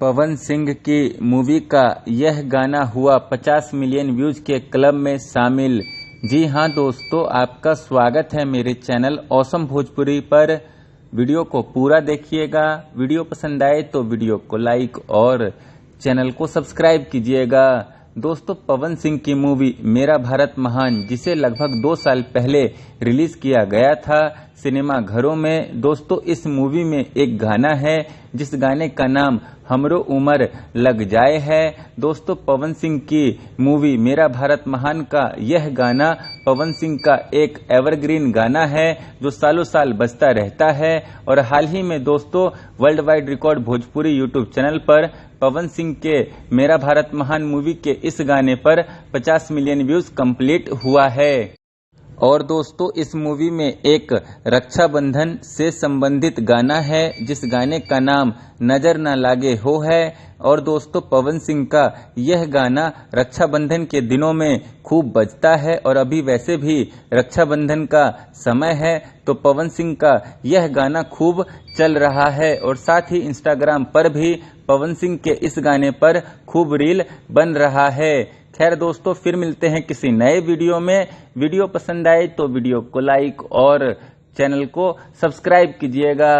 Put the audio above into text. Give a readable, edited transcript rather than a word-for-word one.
पवन सिंह की मूवी का यह गाना हुआ 50 मिलियन व्यूज के क्लब में शामिल। जी हां दोस्तों, आपका स्वागत है मेरे चैनल ऑसम भोजपुरी पर। वीडियो को पूरा देखिएगा। वीडियो पसंद आए तो वीडियो को लाइक और चैनल को सब्सक्राइब कीजिएगा। दोस्तों, पवन सिंह की मूवी मेरा भारत महान, जिसे लगभग 2 साल पहले रिलीज किया गया था सिनेमा घरों में। दोस्तों, इस मूवी में एक गाना है जिस गाने का नाम हमरो उमर लग जाए है। दोस्तों, पवन सिंह की मूवी मेरा भारत महान का यह गाना पवन सिंह का एक एवरग्रीन गाना है जो सालों साल बजता रहता है। और हाल ही में दोस्तों, world wide record Bhojpuri YouTube channel पर पवन सिंह के मेरा भारत महान मूवी के इस गाने पर 50 मिलियन व्यूज कंप्लीट हुआ है। और दोस्तों, इस मूवी में एक रक्षाबंधन से संबंधित गाना है जिस गाने का नाम नजर न लागे हो है। और दोस्तों, पवन सिंह का यह गाना रक्षाबंधन के दिनों में खूब बजता है और अभी वैसे भी रक्षाबंधन का समय है तो पवन सिंह का यह गाना खूब चल रहा है। और साथ ही इंस्टाग्राम पर भी पवन सिंह के इस गाने पर खूब रील बन रहा है। खैर दोस्तों, फिर मिलते हैं किसी नए वीडियो में। वीडियो पसंद आए तो वीडियो को लाइक और चैनल को सब्सक्राइब कीजिएगा।